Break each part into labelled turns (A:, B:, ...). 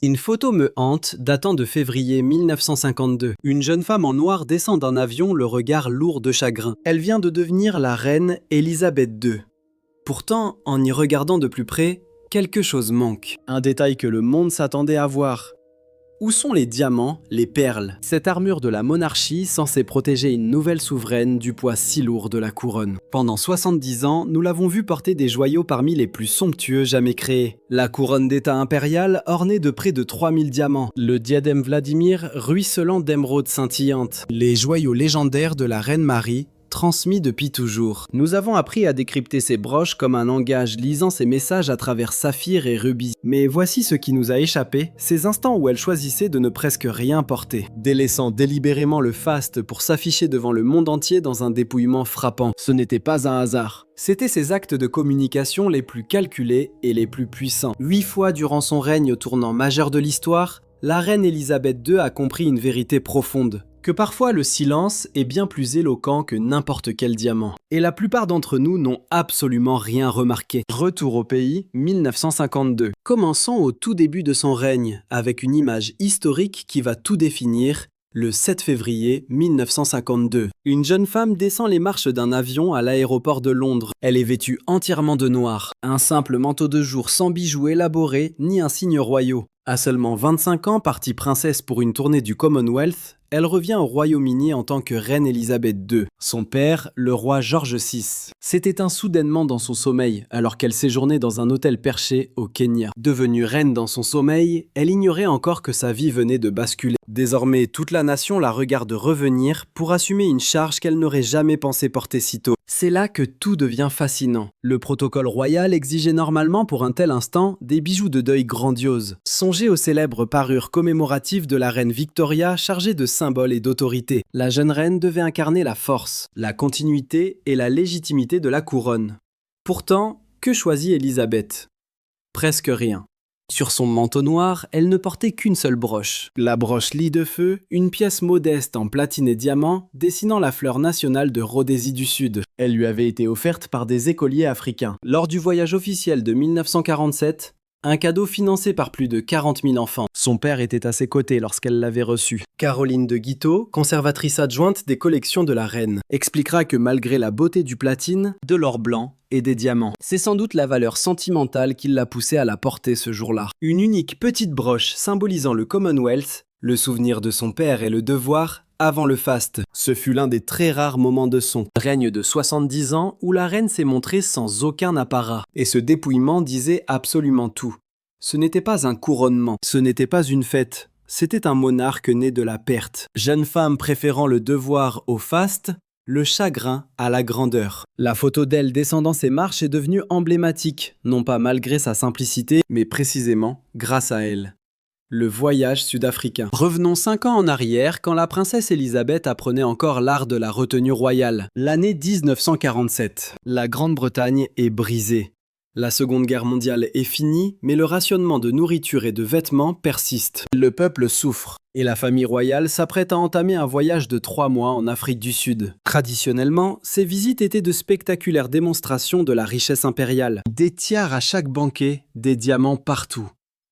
A: Une photo me hante, datant de février 1952. Une jeune femme en noir descend d'un avion, le regard lourd de chagrin. Elle vient de devenir la reine Elisabeth II. Pourtant, en y regardant de plus près, quelque chose manque. Un détail que le monde s'attendait à voir. Où sont les diamants, les perles? Cette armure de la monarchie censée protéger une nouvelle souveraine du poids si lourd de la couronne. Pendant 70 ans, nous l'avons vu porter des joyaux parmi les plus somptueux jamais créés. La couronne d'état impériale ornée de près de 3000 diamants. Le diadème Vladimir ruisselant d'émeraudes scintillantes. Les joyaux légendaires de la reine Marie, transmis depuis toujours. Nous avons appris à décrypter ces broches comme un langage, lisant ces messages à travers saphir et rubis. Mais voici ce qui nous a échappé, ces instants où elle choisissait de ne presque rien porter, délaissant délibérément le faste pour s'afficher devant le monde entier dans un dépouillement frappant. Ce n'était pas un hasard. C'étaient ses actes de communication les plus calculés et les plus puissants. 8 fois durant son règne au tournant majeur de l'histoire, la reine Elisabeth II a compris une vérité profonde. Que parfois le silence est bien plus éloquent que n'importe quel diamant. Et la plupart d'entre nous n'ont absolument rien remarqué. Retour au pays, 1952. Commençons au tout début de son règne, avec une image historique qui va tout définir. Le 7 février 1952, une jeune femme descend les marches d'un avion à l'aéroport de Londres. Elle est vêtue entièrement de noir. Un simple manteau de jour sans bijoux élaborés ni insignes royaux. À seulement 25 ans, partie princesse pour une tournée du Commonwealth, elle revient au Royaume-Uni en tant que reine Elisabeth II. Son père, le roi George VI, s'est éteint soudainement dans son sommeil alors qu'elle séjournait dans un hôtel perché au Kenya. Devenue reine dans son sommeil, elle ignorait encore que sa vie venait de basculer. Désormais, toute la nation la regarde revenir pour assumer une charge qu'elle n'aurait jamais pensé porter si tôt. C'est là que tout devient fascinant. Le protocole royal exigeait normalement pour un tel instant des bijoux de deuil grandioses. Songez aux célèbres parures commémoratives de la reine Victoria chargées de symboles et d'autorité. La jeune reine devait incarner la force, la continuité et la légitimité de la couronne. Pourtant, que choisit Elisabeth? Presque rien. Sur son manteau noir, elle ne portait qu'une seule broche. La broche lit de feu, une pièce modeste en platine et diamant, dessinant la fleur nationale de Rhodésie du Sud. Elle lui avait été offerte par des écoliers africains. Lors du voyage officiel de 1947, un cadeau financé par plus de 40 000 enfants. Son père était à ses côtés lorsqu'elle l'avait reçu. Caroline de Guitaut, conservatrice adjointe des collections de la reine, expliquera que malgré la beauté du platine, de l'or blanc et des diamants, c'est sans doute la valeur sentimentale qui l'a poussée à la porter ce jour-là. Une unique petite broche symbolisant le Commonwealth, le souvenir de son père et le devoir, avant le faste. Ce fut l'un des très rares moments de son règne de 70 ans où la reine s'est montrée sans aucun apparat. Et ce dépouillement disait absolument tout. Ce n'était pas un couronnement, ce n'était pas une fête, c'était un monarque né de la perte. Jeune femme préférant le devoir au faste, le chagrin à la grandeur. La photo d'elle descendant ses marches est devenue emblématique, non pas malgré sa simplicité, mais précisément grâce à elle. Le voyage sud-africain. Revenons 5 ans en arrière, quand la princesse Elisabeth apprenait encore l'art de la retenue royale. L'année 1947. La Grande-Bretagne est brisée. La Seconde Guerre mondiale est finie, mais le rationnement de nourriture et de vêtements persiste. Le peuple souffre, et la famille royale s'apprête à entamer un voyage de 3 mois en Afrique du Sud. Traditionnellement, ces visites étaient de spectaculaires démonstrations de la richesse impériale. Des tiares à chaque banquet, des diamants partout.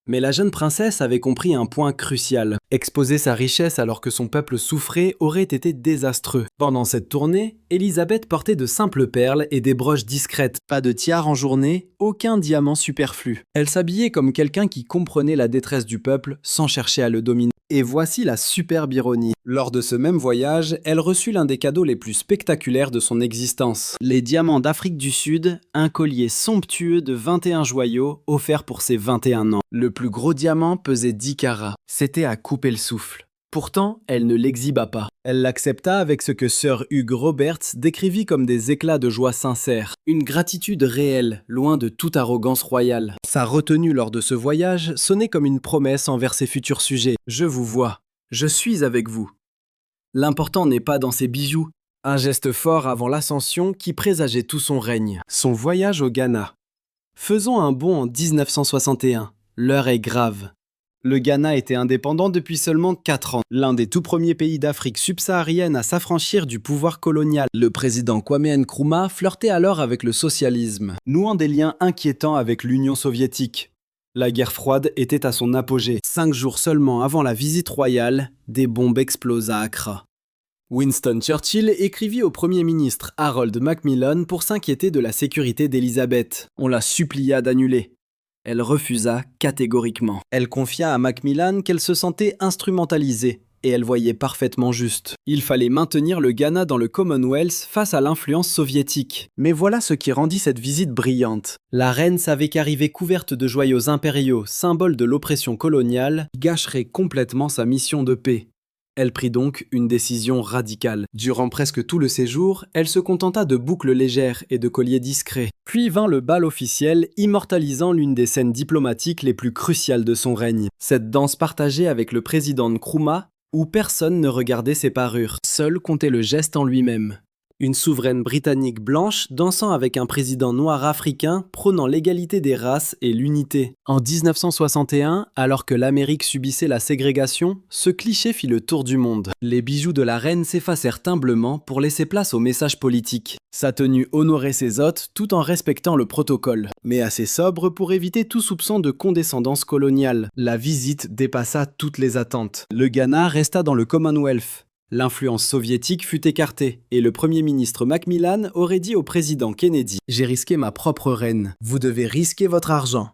A: Mais la jeune princesse avait compris un point crucial. Exposer sa richesse alors que son peuple souffrait aurait été désastreux. Pendant cette tournée, Elisabeth portait de simples perles et des broches discrètes. Pas de tiare en journée, aucun diamant superflu. Elle s'habillait comme quelqu'un qui comprenait la détresse du peuple sans chercher à le dominer. Et voici la superbe ironie. Lors de ce même voyage, elle reçut l'un des cadeaux les plus spectaculaires de son existence. Les diamants d'Afrique du Sud, un collier somptueux de 21 joyaux offert pour ses 21 ans. Le plus gros diamant pesait 10 carats. C'était à couper le souffle. Pourtant, elle ne l'exhiba pas. Elle l'accepta avec ce que Sir Hugh Roberts décrivit comme des éclats de joie sincère. Une gratitude réelle, loin de toute arrogance royale. Sa retenue lors de ce voyage sonnait comme une promesse envers ses futurs sujets. « Je vous vois. Je suis avec vous. » L'important n'est pas dans ses bijoux. Un geste fort avant l'ascension qui présageait tout son règne. Son voyage au Ghana. Faisons un bond en 1961. L'heure est grave. Le Ghana était indépendant depuis seulement 4 ans, l'un des tout premiers pays d'Afrique subsaharienne à s'affranchir du pouvoir colonial. Le président Kwame Nkrumah flirtait alors avec le socialisme, nouant des liens inquiétants avec l'Union soviétique. La guerre froide était à son apogée. 5 jours seulement avant la visite royale, des bombes explosent à Accra. Winston Churchill écrivit au Premier ministre Harold Macmillan pour s'inquiéter de la sécurité d'Élisabeth. On la supplia d'annuler. Elle refusa catégoriquement. Elle confia à Macmillan qu'elle se sentait instrumentalisée et elle voyait parfaitement juste. Il fallait maintenir le Ghana dans le Commonwealth face à l'influence soviétique. Mais voilà ce qui rendit cette visite brillante. La reine savait qu'arriver couverte de joyaux impériaux, symbole de l'oppression coloniale, gâcherait complètement sa mission de paix. Elle prit donc une décision radicale. Durant presque tout le séjour, elle se contenta de boucles légères et de colliers discrets. Puis vint le bal officiel, immortalisant l'une des scènes diplomatiques les plus cruciales de son règne. Cette danse partagée avec le président Nkrumah, où personne ne regardait ses parures. Seul comptait le geste en lui-même. Une souveraine britannique blanche dansant avec un président noir africain prônant l'égalité des races et l'unité. En 1961, alors que l'Amérique subissait la ségrégation, ce cliché fit le tour du monde. Les bijoux de la reine s'effacèrent humblement pour laisser place au message politique. Sa tenue honorait ses hôtes tout en respectant le protocole, mais assez sobre pour éviter tout soupçon de condescendance coloniale. La visite dépassa toutes les attentes. Le Ghana resta dans le Commonwealth. L'influence soviétique fut écartée, et le Premier ministre Macmillan aurait dit au président Kennedy « J'ai risqué ma propre reine, vous devez risquer votre argent ».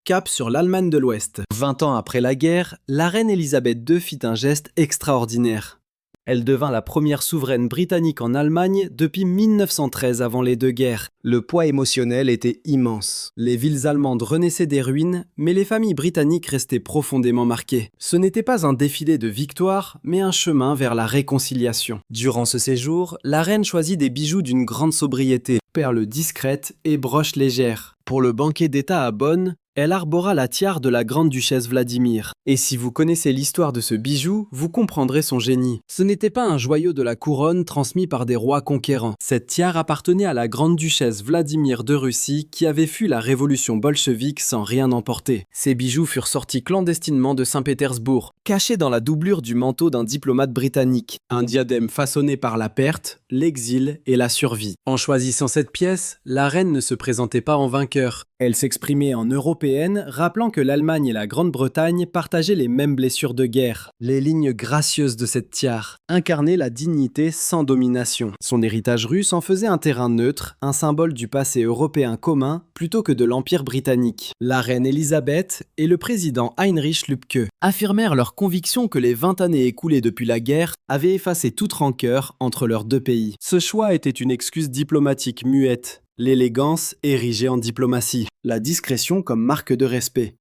A: Cap sur l'Allemagne de l'Ouest. 20 ans après la guerre, la reine Elisabeth II fit un geste extraordinaire. Elle devint la première souveraine britannique en Allemagne depuis 1913 avant les deux guerres. Le poids émotionnel était immense. Les villes allemandes renaissaient des ruines, mais les familles britanniques restaient profondément marquées. Ce n'était pas un défilé de victoires, mais un chemin vers la réconciliation. Durant ce séjour, la reine choisit des bijoux d'une grande sobriété, perles discrètes et broches légères. Pour le banquet d'État à Bonn, elle arbora la tiare de la grande-duchesse Vladimir. Et si vous connaissez l'histoire de ce bijou, vous comprendrez son génie. Ce n'était pas un joyau de la couronne transmis par des rois conquérants. Cette tiare appartenait à la grande-duchesse Vladimir de Russie qui avait fui la révolution bolchevique sans rien emporter. Ces bijoux furent sortis clandestinement de Saint-Pétersbourg, cachés dans la doublure du manteau d'un diplomate britannique. Un diadème façonné par la perte, l'exil et la survie. En choisissant cette pièce, la reine ne se présentait pas en vainqueur. Elle s'exprimait en européenne, rappelant que l'Allemagne et la Grande-Bretagne partageaient les mêmes blessures de guerre. Les lignes gracieuses de cette tiare incarnaient la dignité sans domination. Son héritage russe en faisait un terrain neutre, un symbole du passé européen commun plutôt que de l'Empire britannique. La reine Elisabeth et le président Heinrich Lübke affirmèrent leur conviction que les 20 années écoulées depuis la guerre avaient effacé toute rancœur entre leurs deux pays. Ce choix était une excuse diplomatique muette. L'élégance érigée en diplomatie, la discrétion comme marque de respect.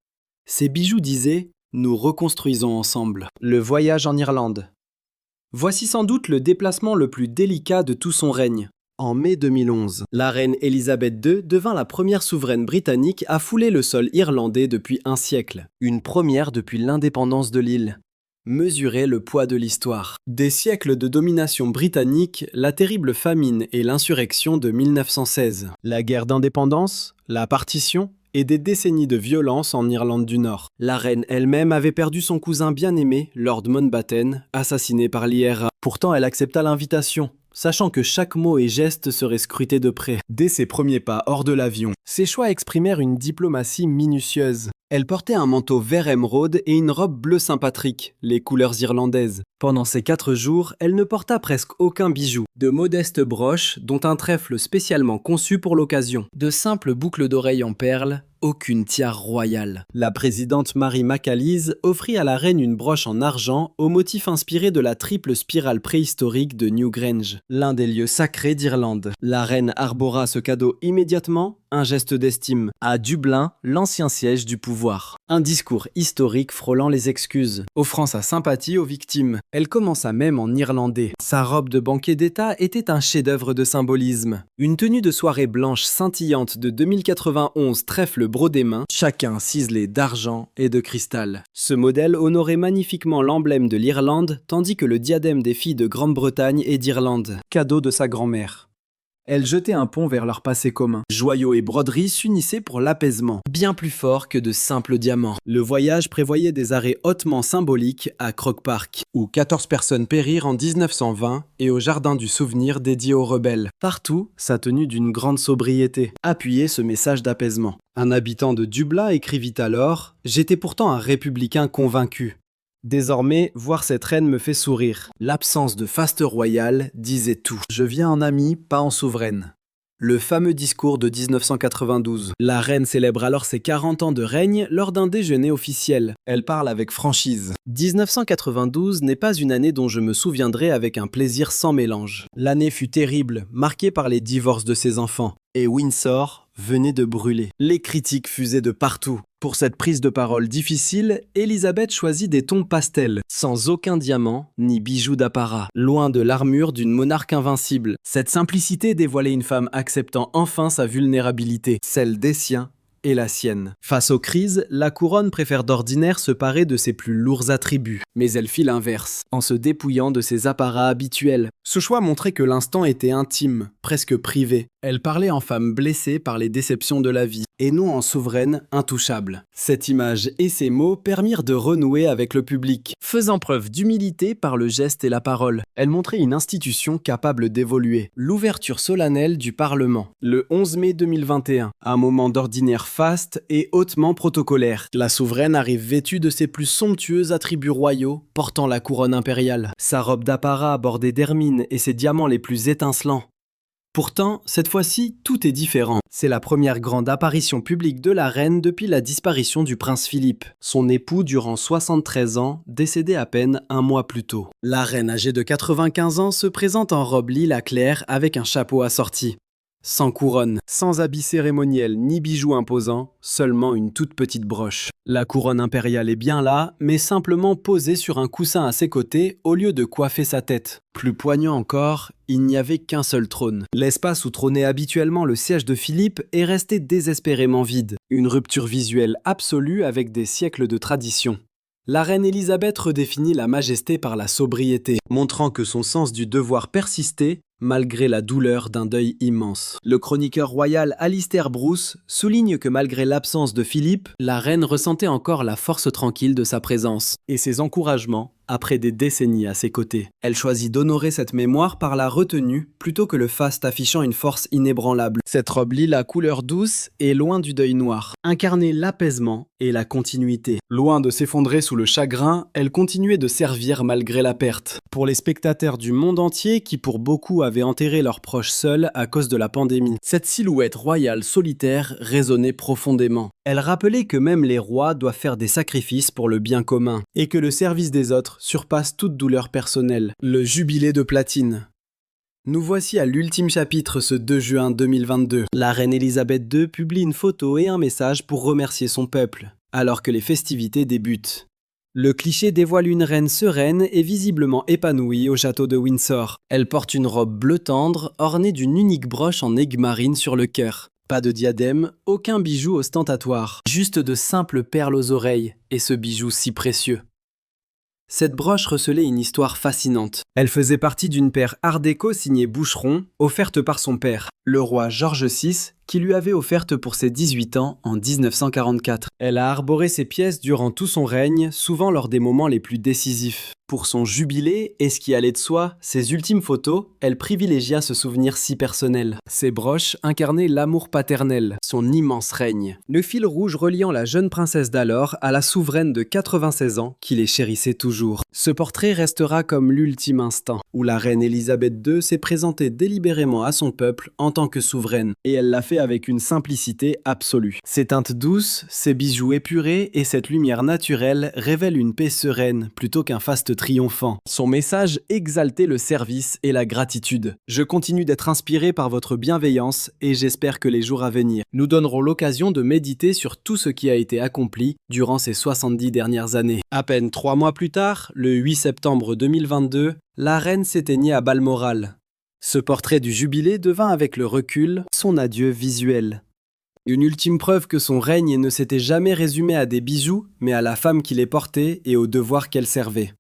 A: Ces bijoux disaient « Nous reconstruisons ensemble ». Le voyage en Irlande. Voici sans doute le déplacement le plus délicat de tout son règne. En mai 2011, la reine Elisabeth II devint la première souveraine britannique à fouler le sol irlandais depuis un siècle. Une première depuis l'indépendance de l'île. Mesurer le poids de l'histoire. Des siècles de domination britannique, la terrible famine et l'insurrection de 1916, la guerre d'indépendance, la partition et des décennies de violence en Irlande du Nord. La reine elle-même avait perdu son cousin bien-aimé, Lord Mountbatten, assassiné par l'IRA. Pourtant, elle accepta l'invitation, sachant que chaque mot et geste serait scruté de près. Dès ses premiers pas hors de l'avion, ses choix exprimèrent une diplomatie minutieuse. Elle portait un manteau vert émeraude et une robe bleu Saint-Patrick, les couleurs irlandaises. Pendant ces 4 jours, elle ne porta presque aucun bijou. De modestes broches, dont un trèfle spécialement conçu pour l'occasion. De simples boucles d'oreilles en perles, aucune tiare royale. La présidente Mary McAleese offrit à la reine une broche en argent au motif inspiré de la triple spirale préhistorique de Newgrange, l'un des lieux sacrés d'Irlande. La reine arbora ce cadeau immédiatement, un geste d'estime. À Dublin, l'ancien siège du pouvoir. Un discours historique frôlant les excuses, offrant sa sympathie aux victimes. Elle commença même en irlandais. Sa robe de banquet d'État était un chef-d'œuvre de symbolisme. Une tenue de soirée blanche scintillante de 2091 trèfle brodé main, chacun ciselé d'argent et de cristal. Ce modèle honorait magnifiquement l'emblème de l'Irlande, tandis que le diadème des filles de Grande-Bretagne est d'Irlande, cadeau de sa grand-mère. Elle jetait un pont vers leur passé commun. Joyaux et broderies s'unissaient pour l'apaisement, bien plus fort que de simples diamants. Le voyage prévoyait des arrêts hautement symboliques à Croke Park, où 14 personnes périrent en 1920, et au jardin du souvenir dédié aux rebelles. Partout, sa tenue d'une grande sobriété appuyait ce message d'apaisement. Un habitant de Dublin écrivit alors « J'étais pourtant un républicain convaincu. Désormais, voir cette reine me fait sourire. L'absence de faste royale disait tout. Je viens en amie, pas en souveraine. » Le fameux discours de 1992. La reine célèbre alors ses 40 ans de règne lors d'un déjeuner officiel. Elle parle avec franchise. 1992 n'est pas une année dont je me souviendrai avec un plaisir sans mélange. L'année fut terrible, marquée par les divorces de ses enfants. Et Windsor venait de brûler. Les critiques fusaient de partout. Pour cette prise de parole difficile, Elisabeth choisit des tons pastels, sans aucun diamant ni bijoux d'apparat, loin de l'armure d'une monarque invincible. Cette simplicité dévoilait une femme acceptant enfin sa vulnérabilité, celle des siens et la sienne. Face aux crises, la couronne préfère d'ordinaire se parer de ses plus lourds attributs, mais elle fit l'inverse, en se dépouillant de ses apparats habituels. Ce choix montrait que l'instant était intime, presque privé. Elle parlait en femme blessée par les déceptions de la vie, et non en souveraine intouchable. Cette image et ces mots permirent de renouer avec le public, faisant preuve d'humilité par le geste et la parole. Elle montrait une institution capable d'évoluer. L'ouverture solennelle du Parlement, le 11 mai 2021, un moment d'ordinaire faste et hautement protocolaire. La souveraine arrive vêtue de ses plus somptueux attributs royaux, portant la couronne impériale. Sa robe d'apparat bordée d'hermine et ses diamants les plus étincelants. Pourtant, cette fois-ci, tout est différent. C'est la première grande apparition publique de la reine depuis la disparition du prince Philippe, son époux durant 73 ans, décédé à peine un mois plus tôt. La reine âgée de 95 ans se présente en robe lilas clair avec un chapeau assorti. Sans couronne, sans habit cérémoniel ni bijoux imposants, seulement une toute petite broche. La couronne impériale est bien là, mais simplement posée sur un coussin à ses côtés au lieu de coiffer sa tête. Plus poignant encore, il n'y avait qu'un seul trône. L'espace où trônait habituellement le siège de Philippe est resté désespérément vide. Une rupture visuelle absolue avec des siècles de tradition. La reine Elisabeth redéfinit la majesté par la sobriété, montrant que son sens du devoir persistait malgré la douleur d'un deuil immense. Le chroniqueur royal Alistair Bruce souligne que malgré l'absence de Philippe, la reine ressentait encore la force tranquille de sa présence et ses encouragements après des décennies à ses côtés. Elle choisit d'honorer cette mémoire par la retenue plutôt que le faste affichant une force inébranlable. Cette robe lilas couleur douce est loin du deuil noir, incarnait l'apaisement et la continuité. Loin de s'effondrer sous le chagrin, elle continuait de servir malgré la perte. Pour les spectateurs du monde entier qui pour beaucoup avaient enterré leurs proches seuls à cause de la pandémie, cette silhouette royale solitaire résonnait profondément. Elle rappelait que même les rois doivent faire des sacrifices pour le bien commun et que le service des autres surpasse toute douleur personnelle. Le jubilé de platine. Nous voici à l'ultime chapitre ce 2 juin 2022. La reine Elisabeth II publie une photo et un message pour remercier son peuple, alors que les festivités débutent. Le cliché dévoile une reine sereine et visiblement épanouie au château de Windsor. Elle porte une robe bleu tendre ornée d'une unique broche en aigue marine sur le cœur. Pas de diadème, aucun bijou ostentatoire, juste de simples perles aux oreilles, et ce bijou si précieux. Cette broche recelait une histoire fascinante. Elle faisait partie d'une paire art déco signée Boucheron, offerte par son père, le roi George VI, qui lui avait offerte pour ses 18 ans en 1944. Elle a arboré ces pièces durant tout son règne, souvent lors des moments les plus décisifs. Pour son jubilé, et ce qui allait de soi, ses ultimes photos, elle privilégia ce souvenir si personnel. Ces broches incarnaient l'amour paternel, son immense règne. Le fil rouge reliant la jeune princesse d'alors à la souveraine de 96 ans qui les chérissait toujours. Ce portrait restera comme l'ultime instant, où la reine Elisabeth II s'est présentée délibérément à son peuple en tant que souveraine, et elle l'a fait avec une simplicité absolue. Ses teintes douces, ses bijoux épurés et cette lumière naturelle révèlent une paix sereine plutôt qu'un faste triomphant. Son message exaltait le service et la gratitude. Je continue d'être inspiré par votre bienveillance et j'espère que les jours à venir nous donneront l'occasion de méditer sur tout ce qui a été accompli durant ces 70 dernières années. À peine 3 mois plus tard, le 8 septembre 2022, la reine s'éteignait à Balmoral. Ce portrait du jubilé devint avec le recul son adieu visuel. Une ultime preuve que son règne ne s'était jamais résumé à des bijoux, mais à la femme qui les portait et au devoir qu'elle servait.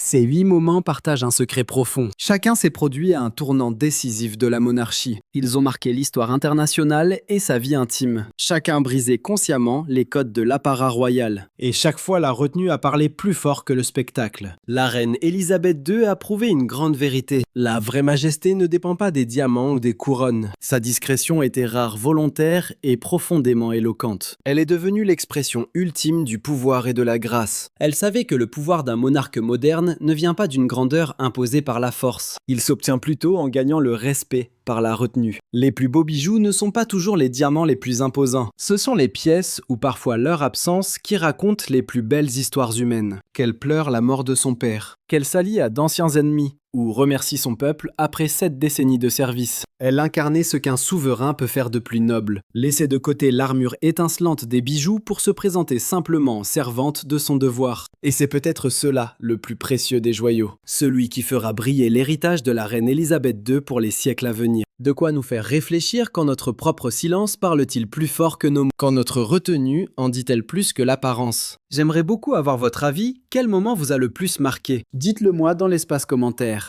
A: Ces 8 moments partagent un secret profond. Chacun s'est produit à un tournant décisif de la monarchie. Ils ont marqué l'histoire internationale et sa vie intime. Chacun brisait consciemment les codes de l'apparat royal. Et chaque fois, la retenue a parlé plus fort que le spectacle. La reine Elisabeth II a prouvé une grande vérité. La vraie majesté ne dépend pas des diamants ou des couronnes. Sa discrétion était rare, volontaire et profondément éloquente. Elle est devenue l'expression ultime du pouvoir et de la grâce. Elle savait que le pouvoir d'un monarque moderne ne vient pas d'une grandeur imposée par la force. Il s'obtient plutôt en gagnant le respect par la retenue. Les plus beaux bijoux ne sont pas toujours les diamants les plus imposants. Ce sont les pièces, ou parfois leur absence, qui racontent les plus belles histoires humaines. Qu'elle pleure la mort de son père, qu'elle s'allie à d'anciens ennemis, ou remercie son peuple après 7 décennies de service. Elle incarnait ce qu'un souverain peut faire de plus noble, laisser de côté l'armure étincelante des bijoux pour se présenter simplement servante de son devoir. Et c'est peut-être cela le plus précieux des joyaux, celui qui fera briller l'héritage de la reine Elisabeth II pour les siècles à venir. De quoi nous faire réfléchir quand notre propre silence parle-t-il plus fort que nos mots? Quand notre retenue en dit-elle plus que l'apparence? J'aimerais beaucoup avoir votre avis. Quel moment vous a le plus marqué? Dites-le moi dans l'espace commentaire.